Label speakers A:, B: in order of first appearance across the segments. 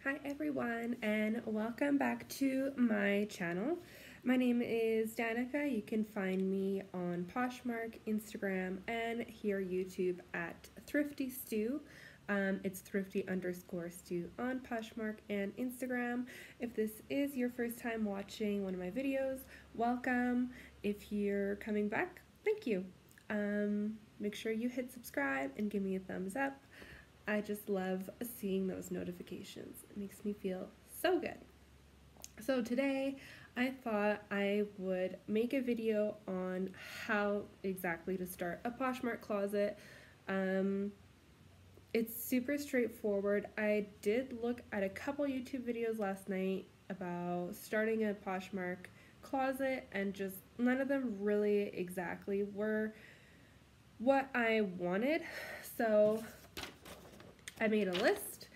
A: Hi everyone, and welcome back to my channel. My name is Danica. You can find me on Poshmark, Instagram, and here YouTube at Thrifty Stew. It's thrifty_stew on Poshmark and Instagram. If this is your first time watching one of my videos, welcome. If you're coming back, thank you. Make sure you hit subscribe and give me a thumbs up. I just love seeing those notifications. It makes me feel so good. So today I thought I would make a video on how exactly to start a Poshmark closet. It's super straightforward. I did look at a couple YouTube videos last night about starting a Poshmark closet, and just none of them really exactly were what I wanted. So I made a list,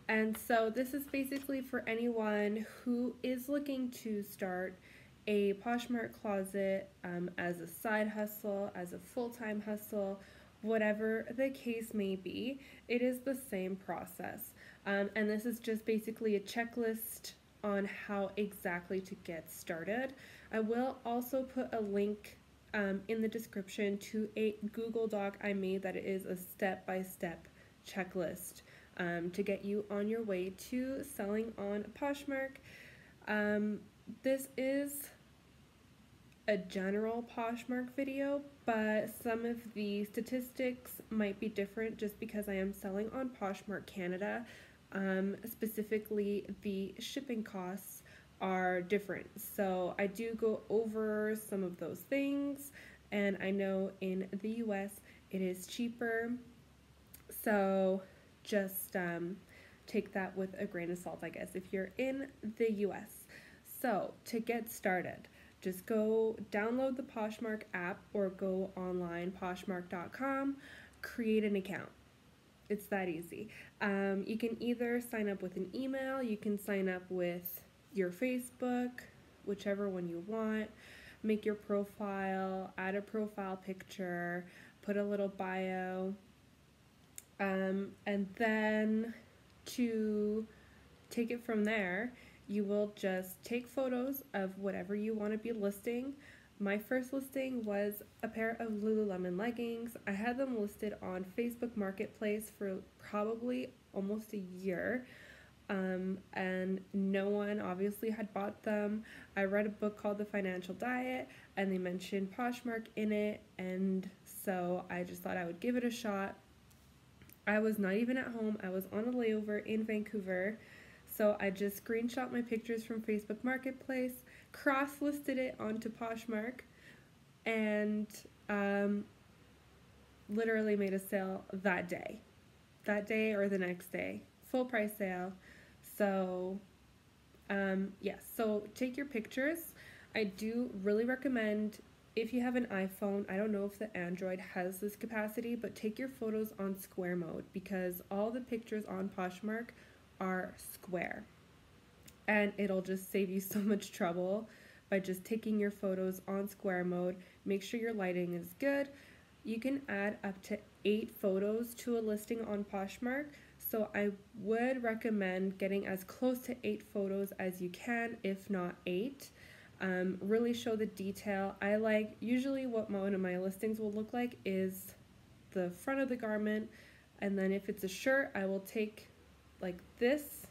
A: and so this is basically for anyone who is looking to start a Poshmark closet as a side hustle, as a full-time hustle, whatever the case may be. It is the same process, and this is just basically a checklist on how exactly to get started. I will also put a link in the description to a Google Doc I made that is a step-by-step checklist to get you on your way to selling on Poshmark. This is a general Poshmark video, but some of the statistics might be different just because I am selling on Poshmark Canada. Specifically, the shipping costs are different. So I do go over some of those things, and I know in the US it is cheaper. So just take that with a grain of salt, I guess, if you're in the US. So to get started, just go download the Poshmark app or go online, poshmark.com, create an account. It's that easy. You can either sign up with an email, you can sign up with your Facebook, whichever one you want. Make your profile, add a profile picture, put a little bio, and then to take it from there, you will just take photos of whatever you want to be listing. My first listing was a pair of Lululemon leggings. I had them listed on Facebook Marketplace for probably almost a year, and no one obviously had bought them. I read a book called The Financial Diet, and they mentioned Poshmark in it, and so I just thought I would give it a shot. I was not even at home. I was on a layover in Vancouver. So I just screenshot my pictures from Facebook Marketplace, cross-listed it onto Poshmark, and literally made a sale that day. That day or the next day. Full price sale. So yes, so take your pictures. I do really recommend, if you have an iPhone, I don't know if the Android has this capacity, but take your photos on square mode, because all the pictures on Poshmark are square. And it'll just save you so much trouble by just taking your photos on square mode. Make sure your lighting is good. You can add up to 8 photos to a listing on Poshmark. So I would recommend getting as close to 8 photos as you can, if not 8. Really show the detail. I like, usually what one of my listings will look like is the front of the garment, and then if it's a shirt, I will take like this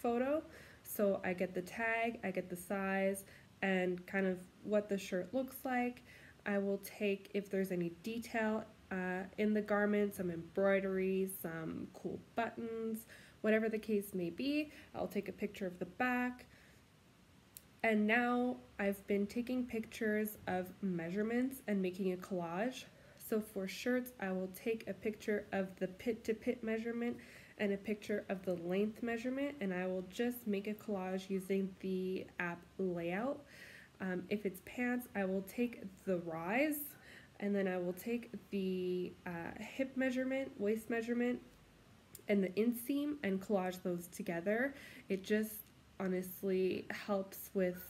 A: photo, so I get the tag, I get the size, and kind of what the shirt looks like. I will take, if there's any detail in the garment, some embroidery, some cool buttons, whatever the case may be, I'll take a picture of the back. And now I've been taking pictures of measurements and making a collage. So for shirts, I will take a picture of the pit to pit measurement and a picture of the length measurement, and I will just make a collage using the app Layout. If it's pants, I will take the rise, and then I will take the hip measurement, waist measurement, and the inseam, and collage those together. It just honestly helps with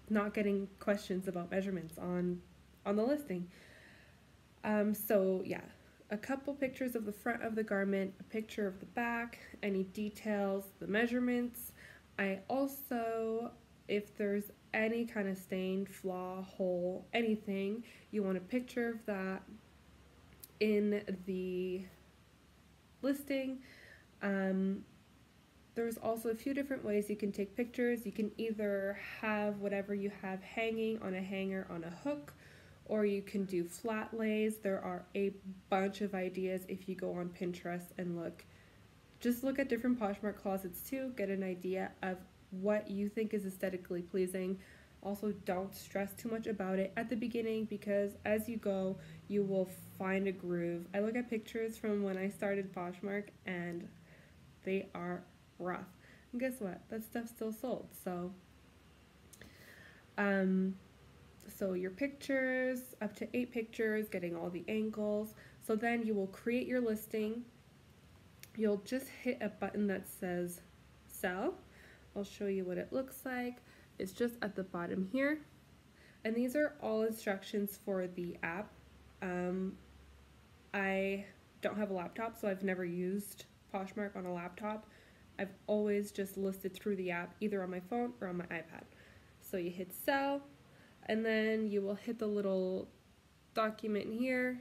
A: not getting questions about measurements on the listing. So yeah, a couple pictures of the front of the garment, a picture of the back, any details, the measurements. I also, if there's any kind of stain, flaw, hole, anything, you want a picture of that in the listing. There's also a few different ways you can take pictures. You can either have whatever you have hanging on a hanger on a hook, or you can do flat lays. There are a bunch of ideas if you go on Pinterest and look. Just look at different Poshmark closets too, get an idea of what you think is aesthetically pleasing. Also, don't stress too much about it at the beginning, because as you go, you will find a groove. I look at pictures from when I started Poshmark and they are rough. And guess what? That stuff still sold. So your pictures, up to 8 pictures, getting all the angles. So then you will create your listing. You'll just hit a button that says sell. I'll show you what it looks like. It's just at the bottom here. And these are all instructions for the app. I don't have a laptop, so I've never used Poshmark on a laptop. I've always just listed through the app, either on my phone or on my iPad. So you hit sell, and then you will hit the little document here,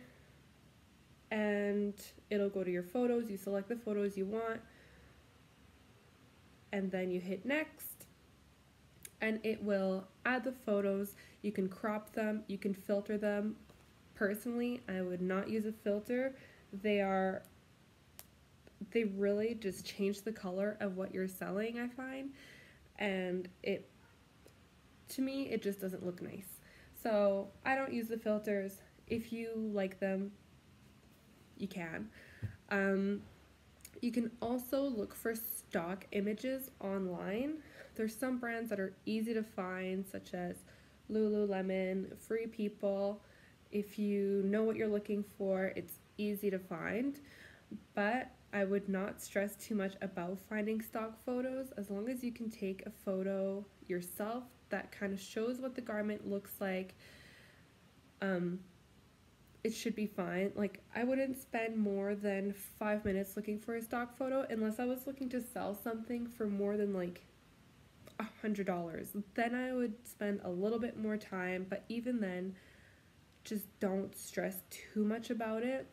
A: and it'll go to your photos. You select the photos you want, and then you hit next, and it will add the photos. You can crop them, you can filter them. Personally, I would not use a filter. They really just change the color of what you're selling, I find, and to me it just doesn't look nice. So I don't use the filters. If you like them, you can. You can also look for stock images online. There's some brands that are easy to find, such as Lululemon, Free People. If you know what you're looking for, it's easy to find, but I would not stress too much about finding stock photos. As long as you can take a photo yourself that kind of shows what the garment looks like, it should be fine. Like, I wouldn't spend more than 5 minutes looking for a stock photo unless I was looking to sell something for more than like $100. Then I would spend a little bit more time, but even then, just don't stress too much about it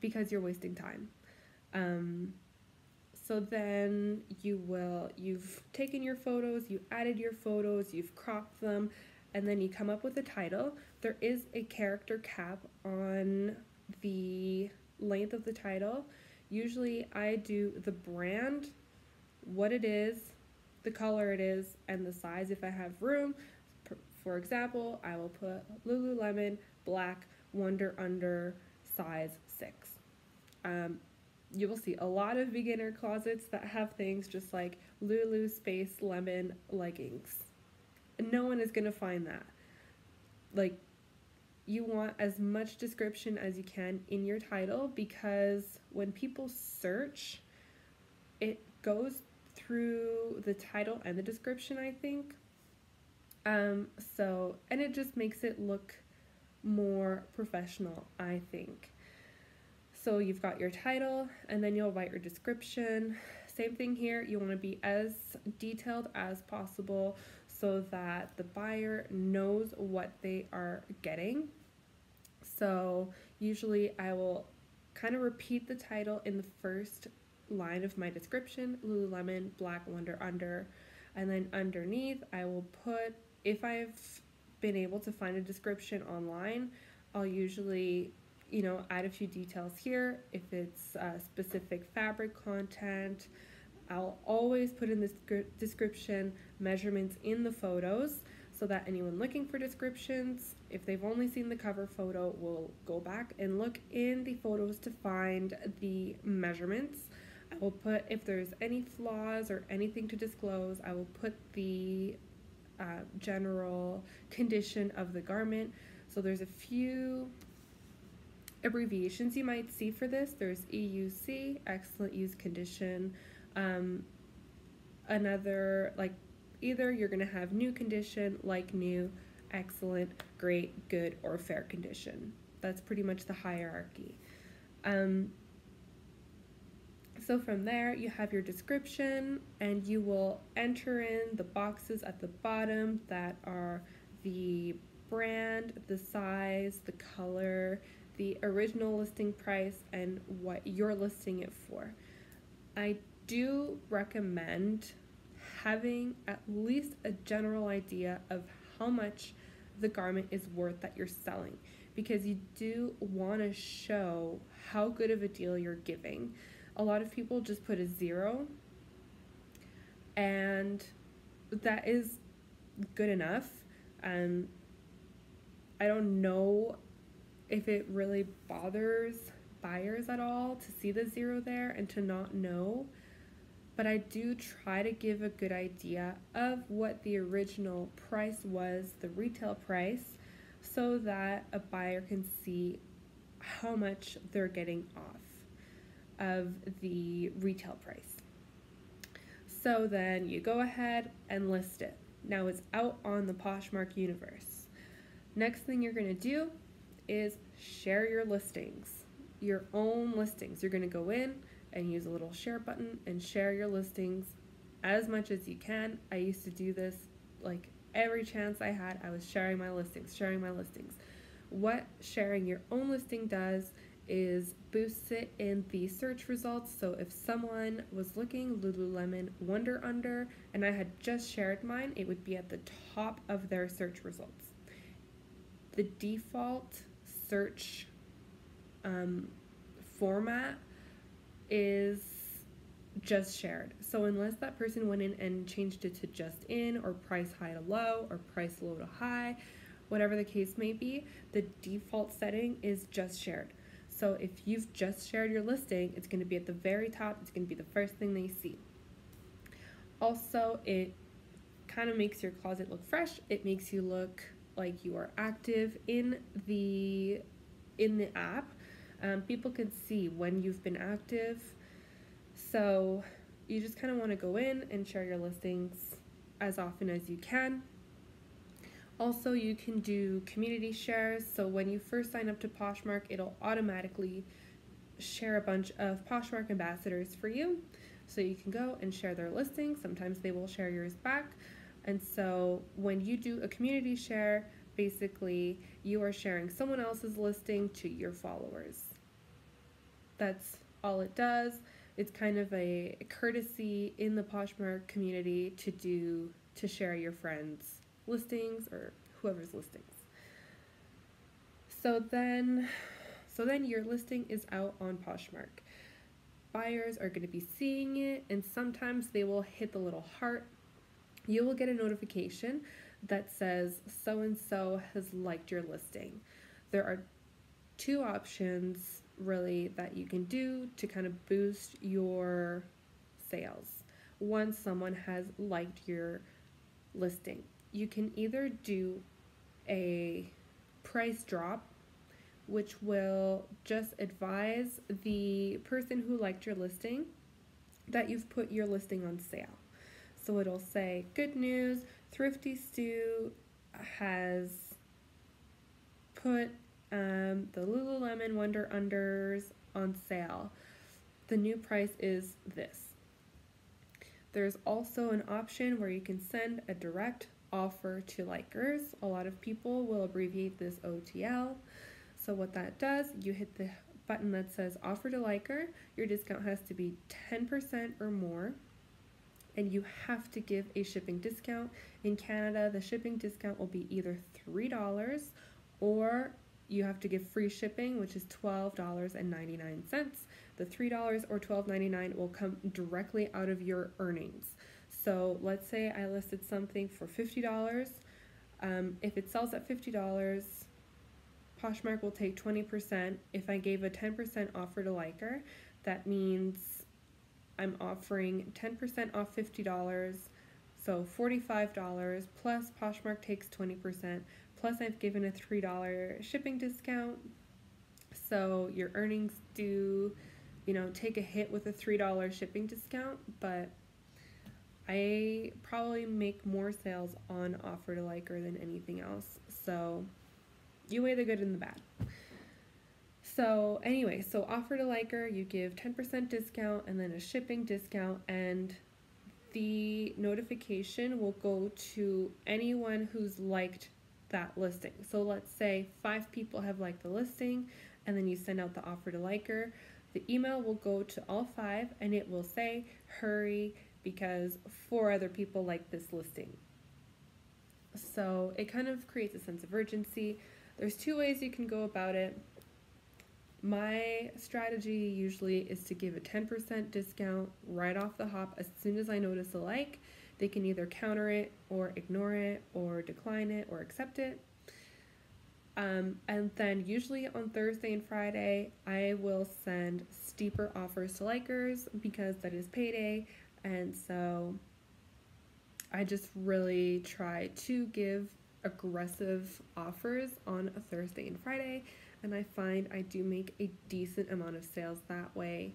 A: because you're wasting time. So then you've taken your photos, you added your photos, you've cropped them, and then you come up with a title. There is a character cap on the length of the title. Usually I do the brand, what it is, the color it is, and the size if I have room. For example, I will put Lululemon black Wunder Under size 6. You will see a lot of beginner closets that have things just like Lulu space lemon leggings. No one is gonna find that. Like, you want as much description as you can in your title, because when people search, it goes through the title and the description, I think. And it just makes it look more professional, I think. So you've got your title, and then you'll write your description. Same thing here, you want to be as detailed as possible so that the buyer knows what they are getting. So usually I will kind of repeat the title in the first line of my description, Lululemon black Wunder Under, and then underneath I will put, if I've been able to find a description online, I'll usually add a few details here. If it's specific fabric content, I'll always put in the description measurements in the photos, so that anyone looking for descriptions, if they've only seen the cover photo, will go back and look in the photos to find the measurements. I will put, if there's any flaws or anything to disclose, I will put the general condition of the garment. So there's a few abbreviations you might see for this. There's EUC, excellent use condition. Another, like, either you're going to have new condition, like new, excellent, great, good, or fair condition. That's pretty much the hierarchy. Um, so from there, you have your description, and you will enter in the boxes at the bottom that are the brand, the size, the color, the original listing price, and what you're listing it for. I do recommend having at least a general idea of how much the garment is worth that you're selling, because you do want to show how good of a deal you're giving. A lot of people just put a 0, and that is good enough. I don't know if it really bothers buyers at all to see the 0 there and to not know, but I do try to give a good idea of what the original price was, the retail price, so that a buyer can see how much they're getting off of the retail price. So then you go ahead and list it. Now it's out on the Poshmark universe. Next thing you're going to do is share your listings, your own listings. You're going to go in and use a little share button and share your listings as much as you can. I used to do this like every chance I had. I was sharing my listings. What sharing your own listing does is boosts it in the search results. So if someone was looking Lululemon Wonder Under and I had just shared mine, it would be at the top of their search results. The default search format is just shared. So unless that person went in and changed it to just in, or price high to low, or price low to high, whatever the case may be, the default setting is just shared. So if you've just shared your listing, it's going to be at the very top. It's going to be the first thing they see. Also, it kind of makes your closet look fresh. It makes you look like you are active in the app. People can see when you've been active. So you just kind of want to go in and share your listings as often as you can. Also, you can do community shares. So when you first sign up to Poshmark, it'll automatically share a bunch of Poshmark ambassadors for you. So you can go and share their listings. Sometimes they will share yours back. And so when you do a community share, basically you are sharing someone else's listing to your followers. That's all it does. It's kind of a courtesy in the Poshmark community to share your friends' listings or whoever's listings. So then your listing is out on Poshmark. Buyers are going to be seeing it, and sometimes they will hit the little heart. You will get a notification that says so-and-so has liked your listing. There are two options really that you can do to kind of boost your sales once someone has liked your listing. You can either do a price drop, which will just advise the person who liked your listing that you've put your listing on sale. So it'll say, good news, Thrifty Stu has put the Lululemon Wonder Unders on sale. The new price is this. There's also an option where you can send a direct offer to likers. A lot of people will abbreviate this OTL. So what that does, you hit the button that says offer to liker. Your discount has to be 10% or more, and you have to give a shipping discount. In Canada, the shipping discount will be either $3 or you have to give free shipping, which is $12.99. The $3 or $12.99 will come directly out of your earnings. So let's say I listed something for $50. If it sells at $50, Poshmark will take 20%. If I gave a 10% offer to liker, that means I'm offering 10% off $50, so $45, plus Poshmark takes 20%, plus I've given a $3 shipping discount. So your earnings do, take a hit with a $3 shipping discount, but I probably make more sales on offer to liker than anything else. So you weigh the good and the bad. So anyway, so offer to liker, you give 10% discount and then a shipping discount, and the notification will go to anyone who's liked that listing. So let's say 5 people have liked the listing, and then you send out the offer to liker. The email will go to all 5 and it will say, hurry, because 4 other people like this listing. So it kind of creates a sense of urgency. There's 2 ways you can go about it. My strategy usually is to give a 10% discount right off the hop as soon as I notice a like. They can either counter it or ignore it or decline it or accept it. And then usually on Thursday and Friday, I will send steeper offers to likers because that is payday. And so I just really try to give aggressive offers on a Thursday and Friday, and I find I do make a decent amount of sales that way.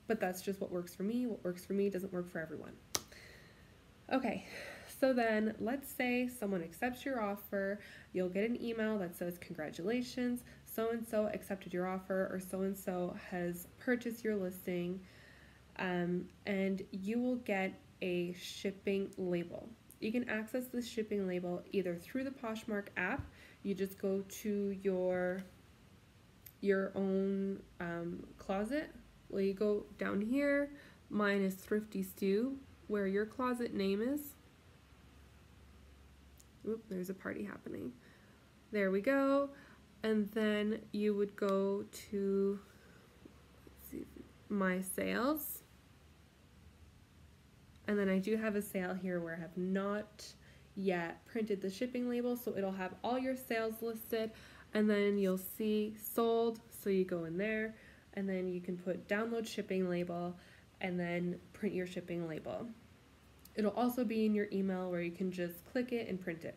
A: But that's just what works for me. What works for me doesn't work for everyone. Okay, so then let's say someone accepts your offer. You'll get an email that says, congratulations, so-and-so accepted your offer, or so-and-so has purchased your listing, and you will get a shipping label. You can access the shipping label either through the Poshmark app. You just go to your own closet. Well, you go down here. Mine is Thrifty Stew, where your closet name is. Oop, there's a party happening. There we go. And then you would go to, let's see, my sales. And then I do have a sale here where I have not yet printed the shipping label, so it'll have all your sales listed, and then you'll see sold, so you go in there, and then you can put download shipping label, and then print your shipping label. It'll also be in your email where you can just click it and print it.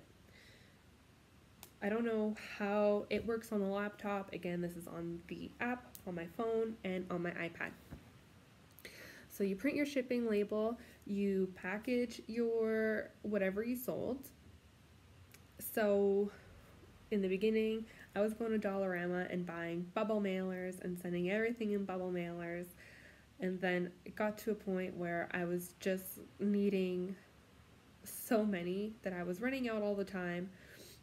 A: I don't know how it works on the laptop. Again, this is on the app, on my phone, and on my iPad. So you print your shipping label, you package your whatever you sold. So in the beginning, I was going to Dollarama and buying bubble mailers and sending everything in bubble mailers. And then it got to a point where I was just needing so many that I was running out all the time.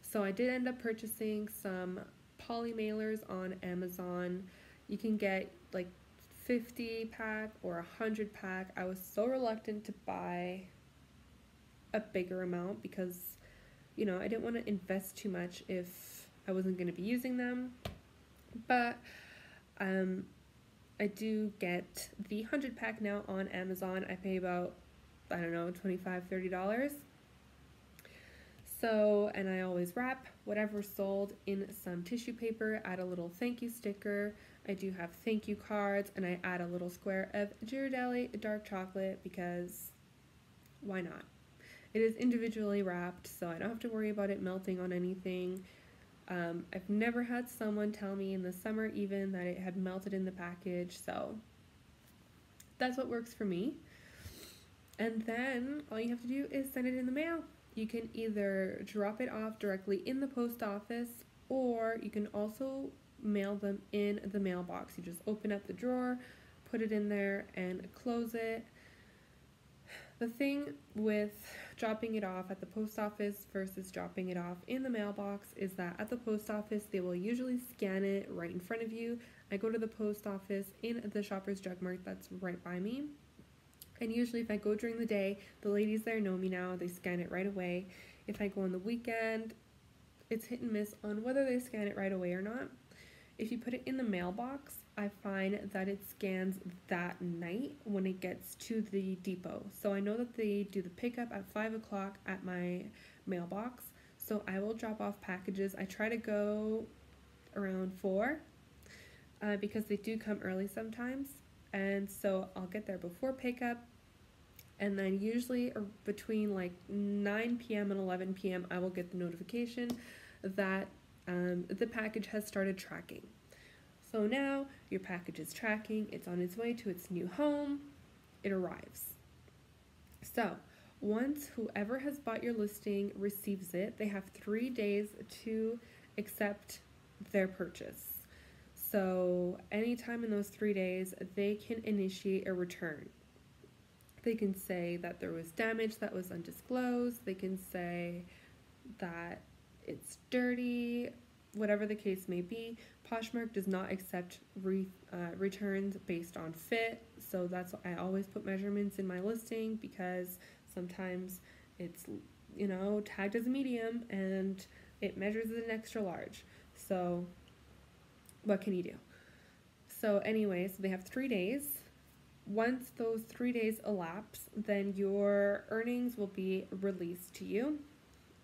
A: So I did end up purchasing some poly mailers on Amazon. You can get like 50 pack or 100 pack. I was so reluctant to buy a bigger amount because, you know, I didn't want to invest too much if I wasn't going to be using them. But I do get the 100 pack now on Amazon. I pay about, I don't know, $25, $30. So, and I always wrap whatever sold in some tissue paper, add a little thank you sticker. I do have thank you cards, and I add a little square of Ghirardelli dark chocolate because why not? It is individually wrapped, so I don't have to worry about it melting on anything. I've never had someone tell me in the summer even that it had melted in the package, so that's what works for me. And then all you have to do is send it in the mail. You can either drop it off directly in the post office, or you can also mail them in the mailbox. You just open up the drawer, put it in there, and close it. The thing with dropping it off at the post office versus dropping it off in the mailbox is that at the post office, they will usually scan it right in front of you. I go to the post office in the Shoppers Drug Mart that's right by me. And usually if I go during the day, the ladies there know me now, they scan it right away. If I go on the weekend, it's hit and miss on whether they scan it right away or not. If you put it in the mailbox, I find that it scans that night when it gets to the depot. So I know that they do the pickup at 5 o'clock at my mailbox. So I will drop off packages. I try to go around 4 because they do come early sometimes. And so I'll get there before pickup. And then usually between like 9 p.m. and 11 p.m. I will get the notification that the package has started tracking. So now your package is tracking, it's on its way to its new home, it arrives. So once whoever has bought your listing receives it, they have 3 days to accept their purchase. So anytime in those 3 days, they can initiate a return. They can say that there was damage that was undisclosed. They can say that it's dirty, whatever the case may be. Poshmark does not accept returns based on fit, so that's why I always put measurements in my listing, because sometimes it's, tagged as a medium and it measures as an extra large. So what can you do? So anyways, they have 3 days. Once those 3 days elapse, then your earnings will be released to you.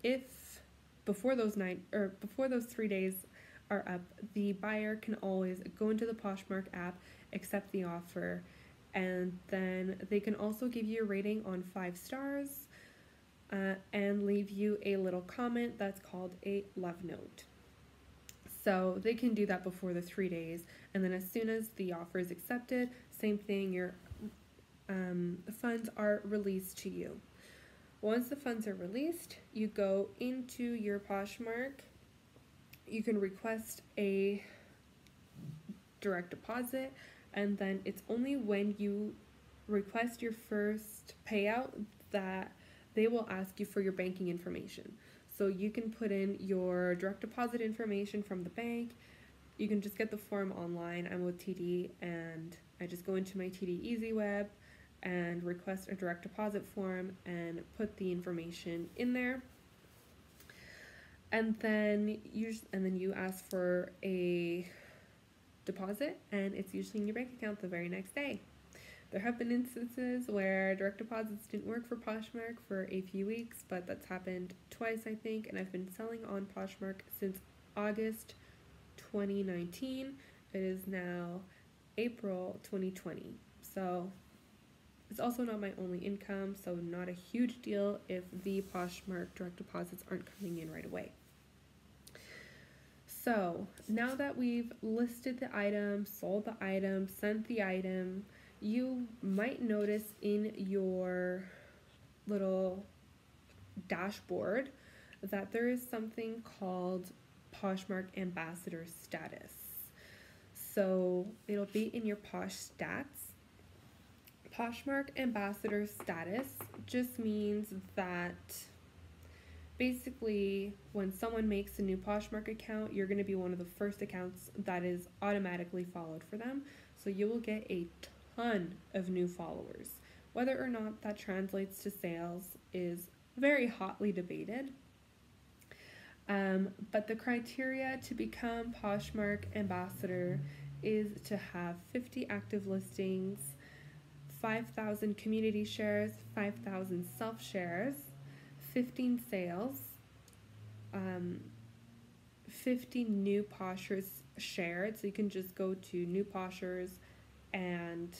A: If before those 3 days are up, the buyer can always go into the Poshmark app, accept the offer, and then they can also give you a rating on 5 stars and leave you a little comment that's called a love note. So they can do that before the 3 days, and then as soon as the offer is accepted, same thing, your funds are released to you. Once the funds are released, you go into your Poshmark. You can request a direct deposit, and then it's only when you request your first payout that they will ask you for your banking information. So you can put in your direct deposit information from the bank. You can just get the form online. I'm with TD, and I just go into my TD EasyWeb and request a direct deposit form and put the information in there. And then you ask for a deposit, and it's usually in your bank account the very next day. There have been instances where direct deposits didn't work for Poshmark for a few weeks, but that's happened twice, I think, and I've been selling on Poshmark since August 2019. It is now April 2020. So it's also not my only income, so not a huge deal if the Poshmark direct deposits aren't coming in right away. So now that we've listed the item, sold the item, sent the item, you might notice in your little dashboard that there is something called Poshmark Ambassador status. So it'll be in your Posh stats. Poshmark Ambassador status just means that basically when someone makes a new Poshmark account, you're going to be one of the first accounts that is automatically followed for them. So you will get a ton of new followers. Whether or not that translates to sales is very hotly debated. But the criteria to become Poshmark Ambassador is to have 50 active listings, 5,000 community shares, 5,000 self-shares, 15 sales, 50 new Poshers shared, so you can just go to new Poshers and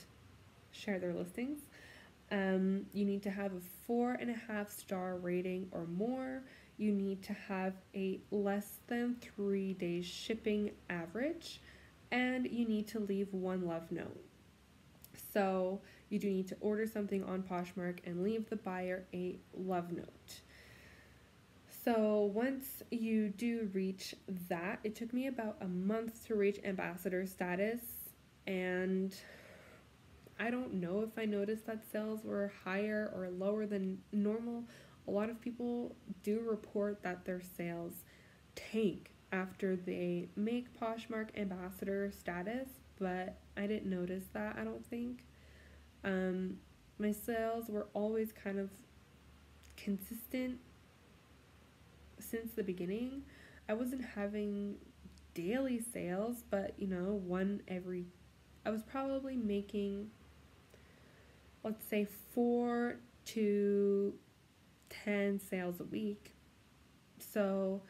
A: share their listings. You need to have a 4.5 star rating or more. You need to have a less than 3 days shipping average, and you need to leave one love note. So you do need to order something on Poshmark and leave the buyer a love note. So once you do reach that, it took me about a month to reach ambassador status, and I don't know if I noticed that sales were higher or lower than normal. A lot of people do report that their sales tank after they make Poshmark ambassador status, but I didn't notice that, I don't think. My sales were always kind of consistent since the beginning. I wasn't having daily sales, but I was probably making, let's say, 4 to 10 sales a week. So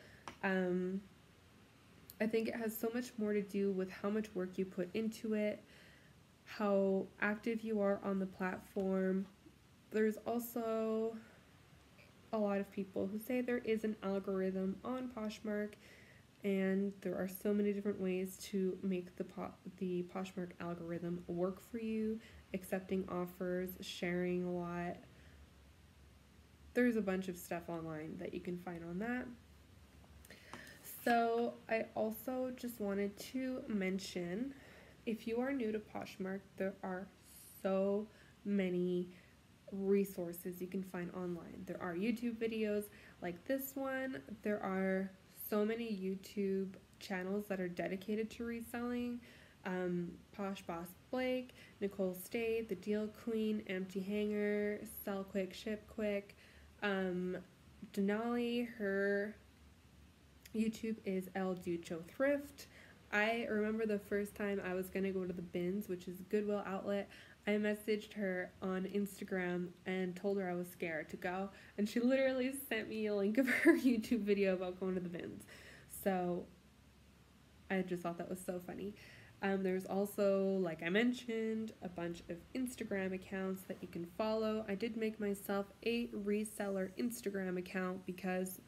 A: I think it has so much more to do with how much work you put into it, how active you are on the platform. There's also a lot of people who say there is an algorithm on Poshmark, and there are so many different ways to make the Poshmark algorithm work for you, accepting offers, sharing a lot. There's a bunch of stuff online that you can find on that. So I also just wanted to mention, if you are new to Poshmark, there are so many resources you can find online. There are YouTube videos like this one. There are so many YouTube channels that are dedicated to reselling. Posh Boss Blake, Nicole Stade, The Deal Queen, Empty Hanger, Sell Quick, Ship Quick. Denali, her YouTube is El Ducho Thrift. I remember the first time I was gonna go to the bins, which is a Goodwill outlet. I messaged her on Instagram and told her I was scared to go, and she literally sent me a link of her YouTube video about going to the bins. So I just thought that was so funny. There's also, like I mentioned, a bunch of Instagram accounts that you can follow. I did make myself a reseller Instagram account because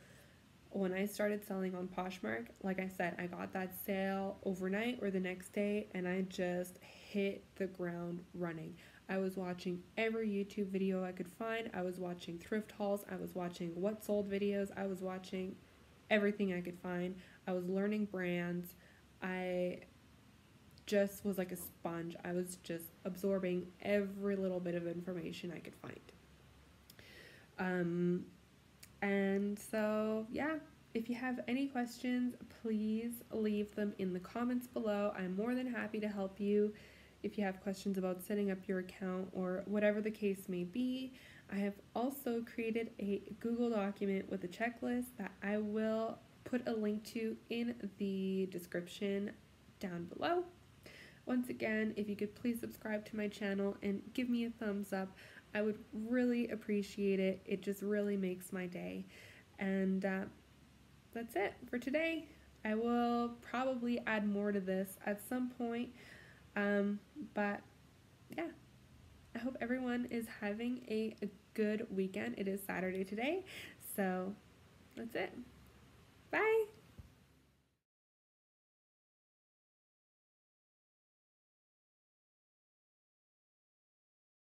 A: when I started selling on Poshmark, like I said, I got that sale overnight or the next day, and I just hit the ground running. I was watching every YouTube video I could find. I was watching thrift hauls. I was watching what sold videos. I was watching everything I could find. I was learning brands. I just was like a sponge. I was just absorbing every little bit of information I could find. And so, yeah, if you have any questions, please leave them in the comments below. I'm more than happy to help you if you have questions about setting up your account or whatever the case may be. I have also created a Google document with a checklist that I will put a link to in the description down below. Once again, if you could please subscribe to my channel and give me a thumbs up, I would really appreciate it. It just really makes my day. And that's it for today. I will probably add more to this at some point. But yeah, I hope everyone is having a good weekend. It is Saturday today. So that's it. Bye.